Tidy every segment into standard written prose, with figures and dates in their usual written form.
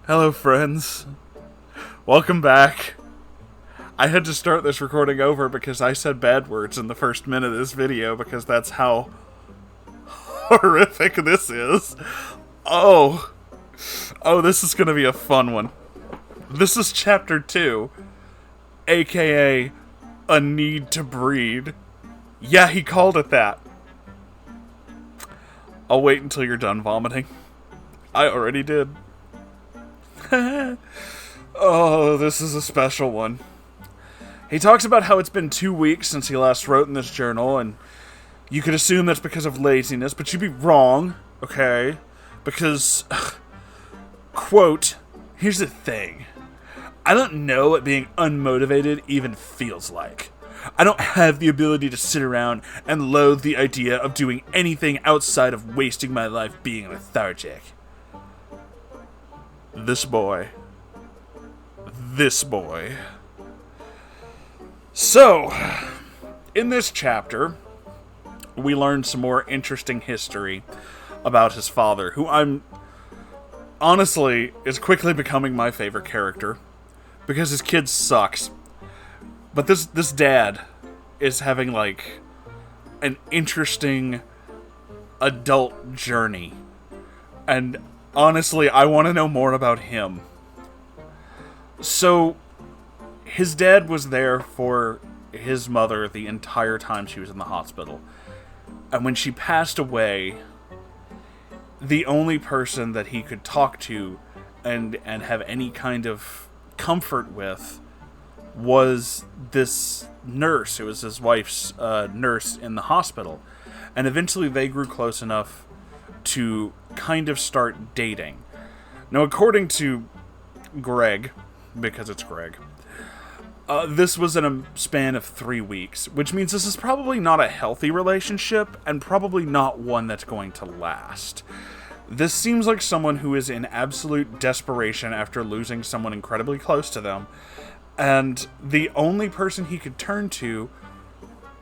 Hello, friends. Welcome back. I had to start this recording over because I said bad words in the first minute of this video because that's how horrific this is. Oh, this is going to be a fun one. This is chapter 2, aka A Need to Breed. Yeah, he called it that. I'll wait until you're done vomiting. I already did. Oh, this is a special one. He talks about how it's been 2 weeks since he last wrote in this journal, and you could assume that's because of laziness, but you'd be wrong, okay? Because, quote, here's the thing. I don't know what being unmotivated even feels like. I don't have the ability to sit around and loathe the idea of doing anything outside of wasting my life being lethargic. This boy. So, in this chapter, we learn some more interesting history about his father, who honestly is quickly becoming my favorite character, because his kid sucks. But this dad is having, like, an interesting adult journey. And honestly, I want to know more about him. So, his dad was there for his mother the entire time she was in the hospital. And when she passed away, the only person that he could talk to and have any kind of comfort with was this nurse. It was his wife's nurse in the hospital. And eventually they grew close enough to kind of start dating. Now, according to Greg, because it's Greg, this was in a span of 3 weeks, which means this is probably not a healthy relationship, and probably not one that's going to last. This seems like someone who is in absolute desperation after losing someone incredibly close to them, and the only person he could turn to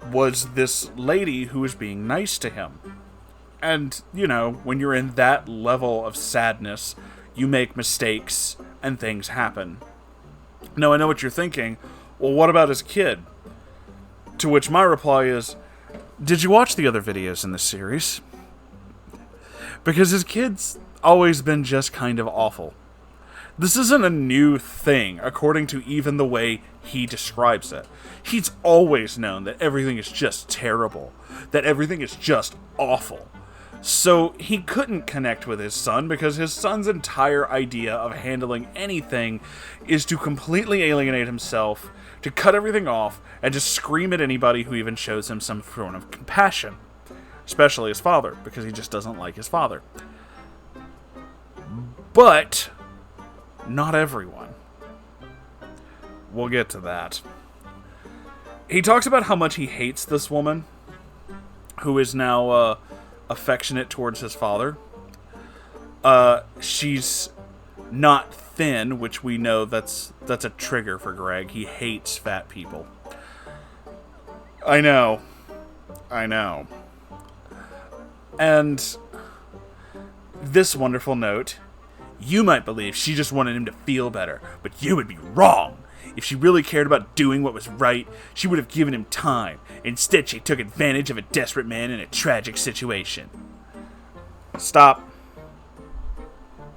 was this lady who was being nice to him. And, you know, when you're in that level of sadness, you make mistakes and things happen. Now, I know what you're thinking. Well, what about his kid? To which my reply is, did you watch the other videos in this series? Because his kid's always been just kind of awful. This isn't a new thing, according to even the way he describes it. He's always known that everything is just terrible, that everything is just awful. So he couldn't connect with his son because his son's entire idea of handling anything is to completely alienate himself, to cut everything off, and to scream at anybody who even shows him some form of compassion. Especially his father, because he just doesn't like his father. But not everyone. We'll get to that. He talks about how much he hates this woman, who is now affectionate towards his father. She's not thin, which we know that's a trigger for Greg. He hates fat people. I know. And this wonderful note, you might believe she just wanted him to feel better, but you would be wrong. If she really cared about doing what was right, she would have given him time. Instead, she took advantage of a desperate man in a tragic situation. Stop.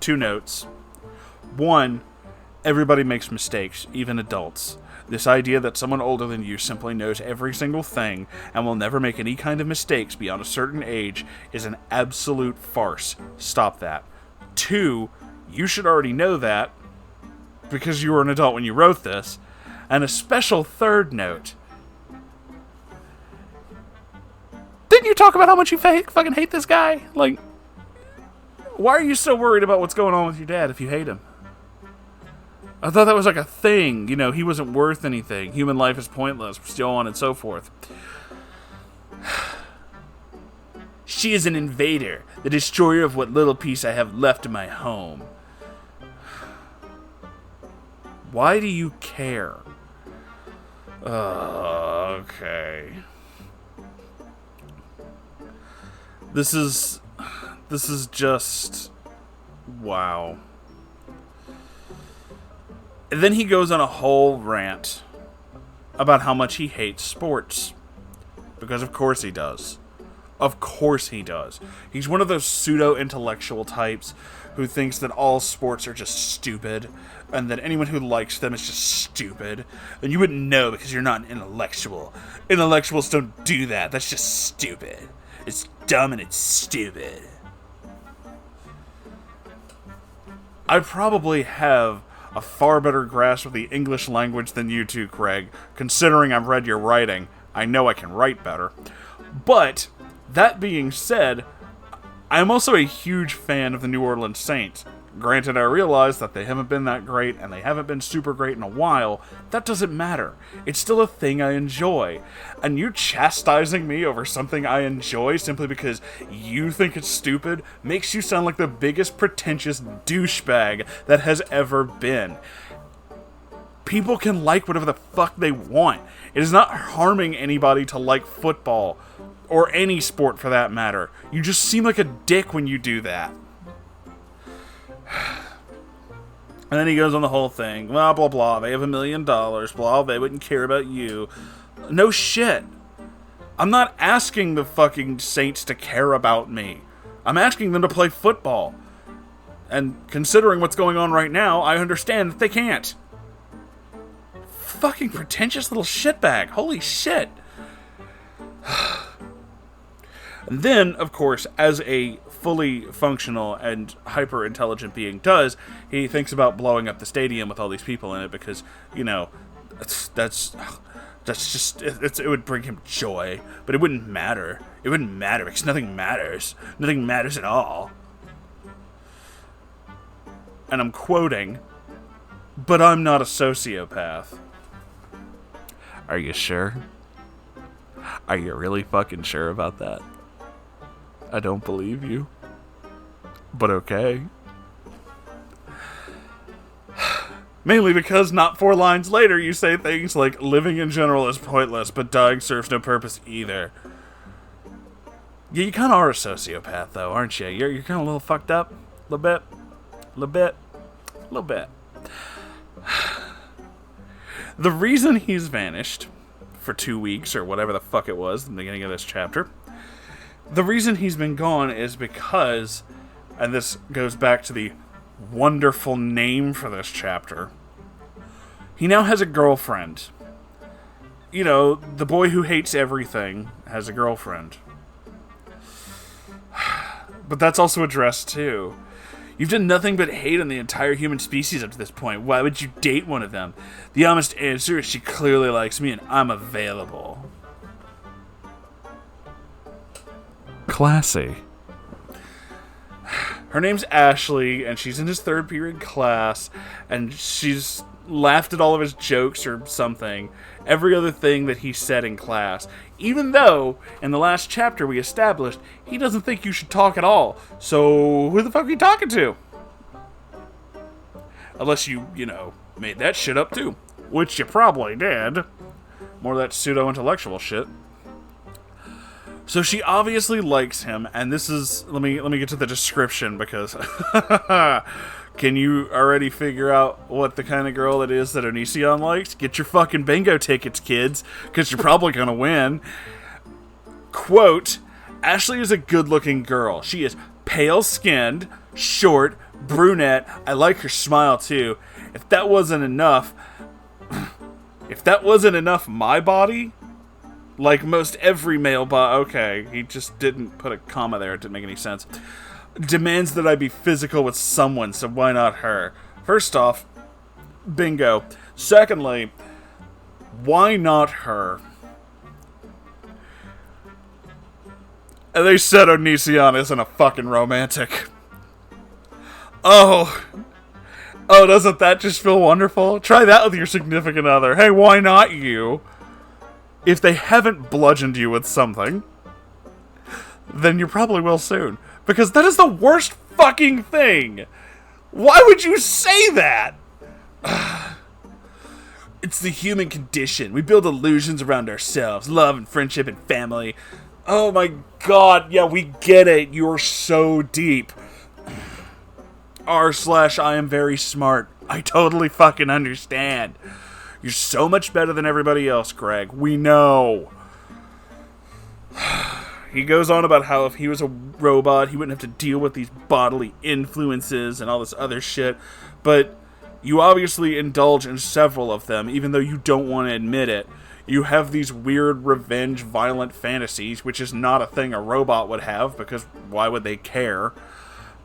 2 notes. 1, everybody makes mistakes, even adults. This idea that someone older than you simply knows every single thing and will never make any kind of mistakes beyond a certain age is an absolute farce. Stop that. 2, you should already know that because you were an adult when you wrote this. And a special 3rd note. Didn't you talk about how much you fucking hate this guy? Like, why are you so worried about what's going on with your dad if you hate him? I thought that was like a thing. You know, he wasn't worth anything. Human life is pointless, so on and so forth. She is an invader, the destroyer of what little peace I have left in my home. Why do you care? Okay. This is just... wow. And then he goes on a whole rant about how much he hates sports. Because of course he does. Of course he does. He's one of those pseudo-intellectual types who thinks that all sports are just stupid, and that anyone who likes them is just stupid. And you wouldn't know because you're not an intellectual. Intellectuals don't do that. That's just stupid. It's dumb and it's stupid. I probably have a far better grasp of the English language than you two, Craig. Considering I've read your writing, I know I can write better. But, that being said, I'm also a huge fan of the New Orleans Saints. Granted, I realize that they haven't been that great, and they haven't been super great in a while. That doesn't matter. It's still a thing I enjoy. And you chastising me over something I enjoy simply because you think it's stupid makes you sound like the biggest pretentious douchebag that has ever been. People can like whatever the fuck they want. It is not harming anybody to like football, or any sport for that matter. You just seem like a dick when you do that. And then he goes on the whole thing. Blah, blah, blah. They have $1 million. Blah, they wouldn't care about you. No shit. I'm not asking the fucking Saints to care about me. I'm asking them to play football. And considering what's going on right now, I understand that they can't. Fucking pretentious little shitbag. Holy shit. And then, of course, as a fully functional and hyper-intelligent being does, he thinks about blowing up the stadium with all these people in it because, you know, that's just, it would bring him joy. But it wouldn't matter. It wouldn't matter because nothing matters. Nothing matters at all. And I'm quoting, "But I'm not a sociopath." Are you sure? Are you really fucking sure about that? I don't believe you. But okay. Mainly because not 4 lines later you say things like, living in general is pointless, but dying serves no purpose either. Yeah, you kind of are a sociopath, though, aren't you? You're kind of a little fucked up. A little bit. The reason he's vanished for 2 weeks, or whatever the fuck it was in the beginning of this chapter, the reason he's been gone is because, and this goes back to the wonderful name for this chapter, he now has a girlfriend. You know, the boy who hates everything has a girlfriend. But that's also addressed too. You've done nothing but hate on the entire human species up to this point. Why would you date one of them? The honest answer is she clearly likes me and I'm available. Classy. Her name's Ashley, and she's in his 3rd period class, and she's laughed at all of his jokes or something, every other thing that he said in class, even though, in the last chapter we established, he doesn't think you should talk at all. So, who the fuck are you talking to? Unless you know, made that shit up too. Which you probably did. More of that pseudo-intellectual shit. So she obviously likes him, and this is... Let me get to the description, because... Can you already figure out what the kind of girl it is that Onision likes? Get your fucking bingo tickets, kids, because you're probably gonna win. Quote, Ashley is a good-looking girl. She is pale-skinned, short, brunette. I like her smile, too. If that wasn't enough... my body... Like most every male okay, he just didn't put a comma there, it didn't make any sense. Demands that I be physical with someone, so why not her? First off, bingo. Secondly, why not her? And they said Onision isn't a fucking romantic. Oh, doesn't that just feel wonderful? Try that with your significant other. Hey, why not you? If they haven't bludgeoned you with something, then you probably will soon. Because that is the worst fucking thing! Why would you say that? It's the human condition. We build illusions around ourselves. Love and friendship and family. Oh my god, yeah, we get it. You're so deep. R/I am very smart. I totally fucking understand. You're so much better than everybody else, Greg. We know. He goes on about how if he was a robot, he wouldn't have to deal with these bodily influences and all this other shit. But you obviously indulge in several of them, even though you don't want to admit it. You have these weird revenge, violent fantasies, which is not a thing a robot would have, because why would they care?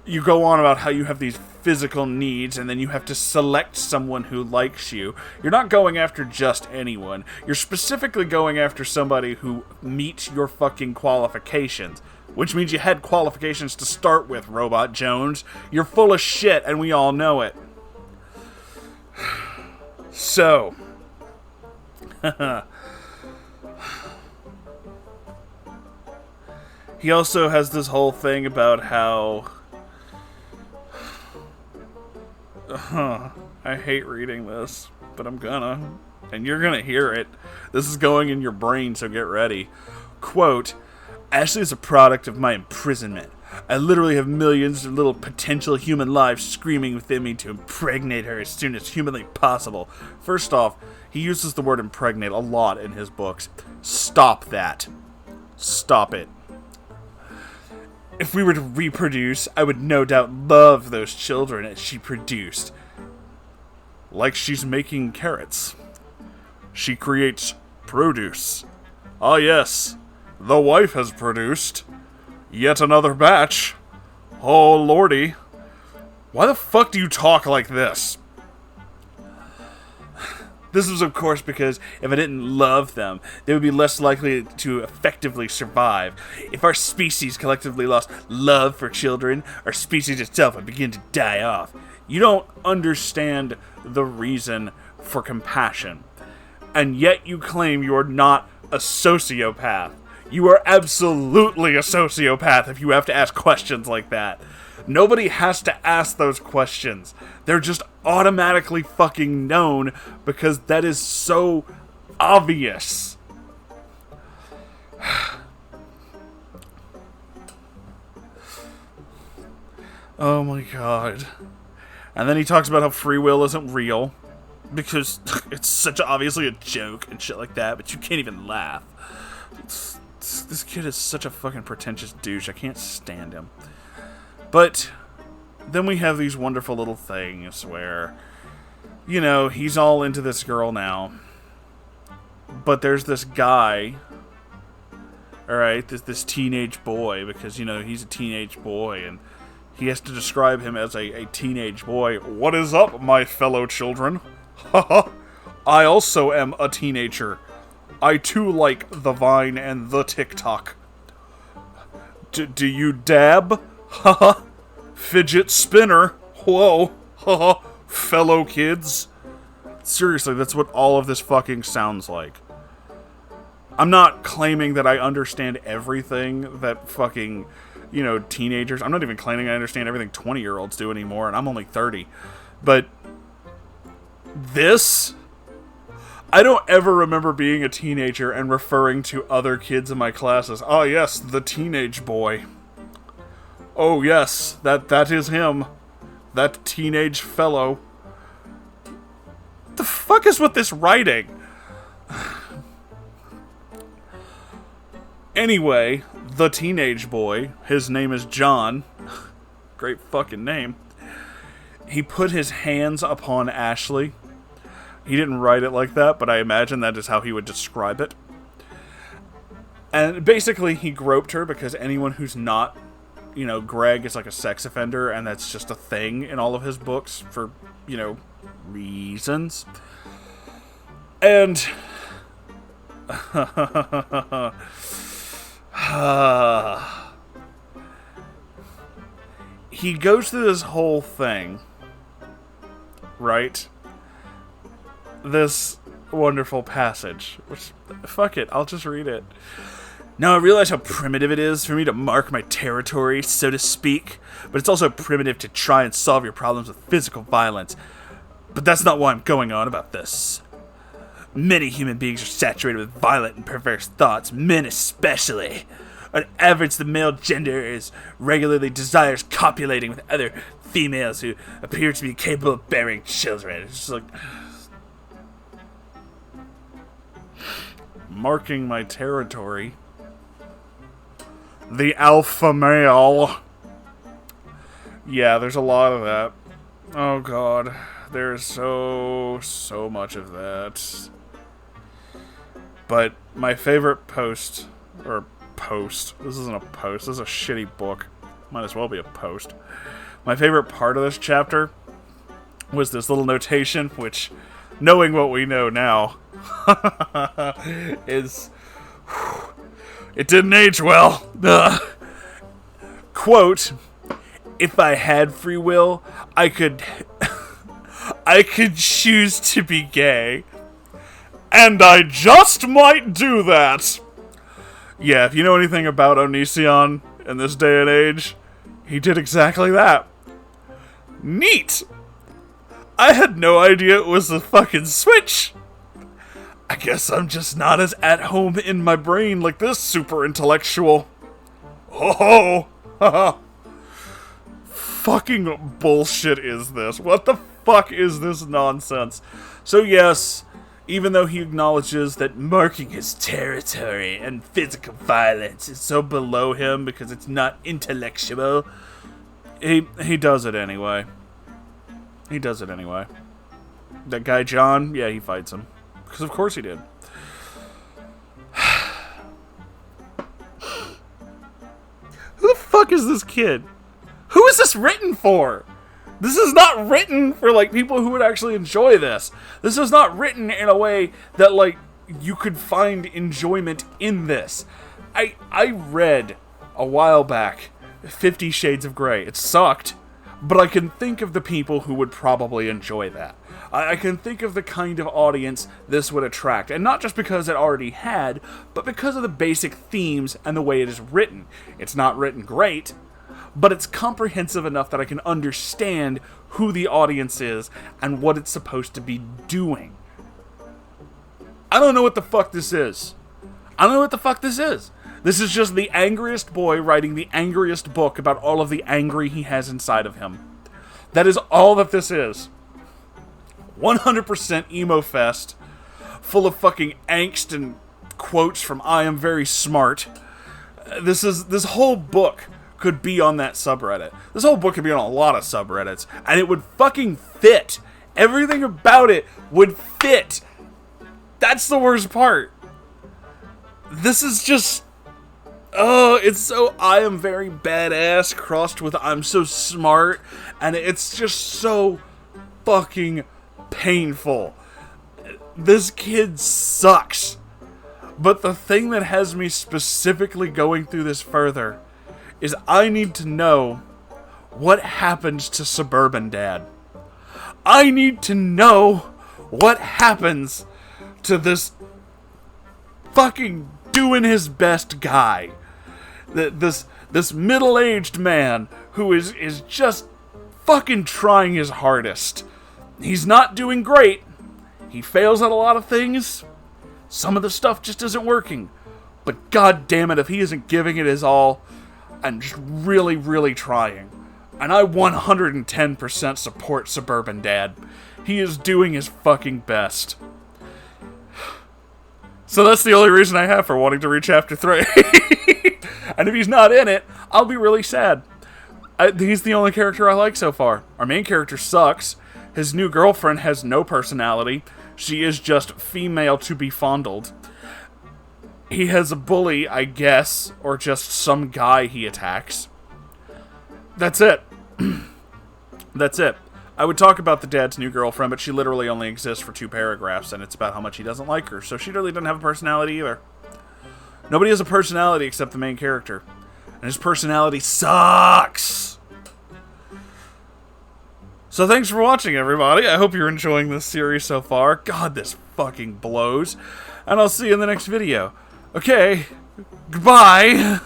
You go on about how you have these physical needs, and then you have to select someone who likes you. You're not going after just anyone. You're specifically going after somebody who meets your fucking qualifications. Which means you had qualifications to start with, Robot Jones. You're full of shit, and we all know it. So... He also has this whole thing about how... I hate reading this, but I'm gonna. And you're gonna hear it. This is going in your brain, so get ready. Quote, Ashley is a product of my imprisonment. I literally have millions of little potential human lives screaming within me to impregnate her as soon as humanly possible. First off, he uses the word impregnate a lot in his books. Stop that. Stop it. If we were to reproduce, I would no doubt love those children as she produced. Like she's making carrots. She creates produce. Ah yes, the wife has produced. Yet another batch. Oh lordy. Why the fuck do you talk like this? This is, of course, because if I didn't love them, they would be less likely to effectively survive. If our species collectively lost love for children, our species itself would begin to die off. You don't understand the reason for compassion. And yet you claim you are not a sociopath. You are absolutely a sociopath if you have to ask questions like that. Nobody has to ask those questions. They're just automatically fucking known because that is so obvious. Oh my god. And then he talks about how free will isn't real because it's such obviously a joke and shit like that, but you can't even laugh. This kid is such a fucking pretentious douche. I can't stand him. But then we have these wonderful little things where, you know, he's all into this girl now. But there's this guy, alright, this teenage boy, because, you know, he's a teenage boy, and he has to describe him as a teenage boy. What is up, my fellow children? Haha, I also am a teenager. I too like the Vine and the TikTok. Do you dab? Haha. Fidget spinner. Whoa. Haha. Fellow kids. Seriously, that's what all of this fucking sounds like. I'm not claiming that I understand everything that fucking, you know, teenagers... I'm not even claiming I understand everything 20-year-olds do anymore, and I'm only 30. But this... I don't ever remember being a teenager and referring to other kids in my class as, oh yes, the teenage boy. Oh yes, that is him. That teenage fellow. What the fuck is with this writing? Anyway, the teenage boy, his name is John. Great fucking name. He put his hands upon Ashley. He didn't write it like that, but I imagine that is how he would describe it. And basically, he groped her because anyone who's not, you know, Greg is like a sex offender, and that's just a thing in all of his books for, you know, reasons. And... he goes through this whole thing, right? This wonderful passage, which, fuck it, I'll just read it. Now I realize how primitive it is for me to mark my territory, so to speak, but it's also primitive to try and solve your problems with physical violence. But that's not why I'm going on about this. Many human beings are saturated with violent and perverse thoughts, men especially. On average, the male gender is regularly desires copulating with other females who appear to be capable of bearing children. It's just like... Marking my territory. The alpha male. Yeah, there's a lot of that. Oh god. There's so much of that. But my favorite post, this isn't a post, this is a shitty book. Might as well be a post. My favorite part of this chapter was this little notation, which, knowing what we know now, is... It didn't age well. Quote, if I had free will, I could choose to be gay. And I just might do that. Yeah, if you know anything about Onision in this day and age, he did exactly that. Neat! I had no idea it was a fucking switch. I guess I'm just not as at home in my brain like this super intellectual. Oh, haha. Fucking bullshit is this? What the fuck is this nonsense? So yes, even though he acknowledges that marking his territory and physical violence is so below him because it's not intellectual, he does it anyway. He does it anyway. That guy John, yeah, he fights him. Because of course he did. Who the fuck is this kid? Who is this written for? This is not written for, like, people who would actually enjoy this. This is not written in a way that, like, you could find enjoyment in this. I read a while back 50 Shades of Grey. It sucked, but I can think of the people who would probably enjoy that. I can think of the kind of audience this would attract, and not just because it already had, but because of the basic themes and the way it is written. It's not written great, but it's comprehensive enough that I can understand who the audience is and what it's supposed to be doing. I don't know what the fuck this is. I don't know what the fuck this is. This is just the angriest boy writing the angriest book about all of the angry he has inside of him. That is all that this is. 100% emo fest, full of fucking angst and quotes from I Am Very Smart. This whole book could be on that subreddit. This whole book could be on a lot of subreddits, and it would fucking fit. Everything about it would fit. That's the worst part. This is just... Oh, it's so I am very badass crossed with I'm so smart, and it's just so fucking painful. This kid sucks. But the thing that has me specifically going through this further is I need to know what happens to Suburban Dad. I need to know what happens to this fucking doing his best guy. This middle-aged man who is just fucking trying his hardest. He's not doing great. He fails at a lot of things. Some of the stuff just isn't working. But god damn it, if he isn't giving it his all and just really, really trying. And I 110% support Suburban Dad. He is doing his fucking best. So that's the only reason I have for wanting to read Chapter 3. And if he's not in it, I'll be really sad. He's the only character I like so far. Our main character sucks. His new girlfriend has no personality. She is just female to be fondled. He has a bully, I guess, or just some guy he attacks. That's it. That's it. I would talk about the dad's new girlfriend, but she literally only exists for 2 paragraphs, and it's about how much he doesn't like her, so she really doesn't have a personality either. Nobody has a personality except the main character. And his personality sucks! So thanks for watching, everybody. I hope you're enjoying this series so far. God, this fucking blows. And I'll see you in the next video. Okay, goodbye!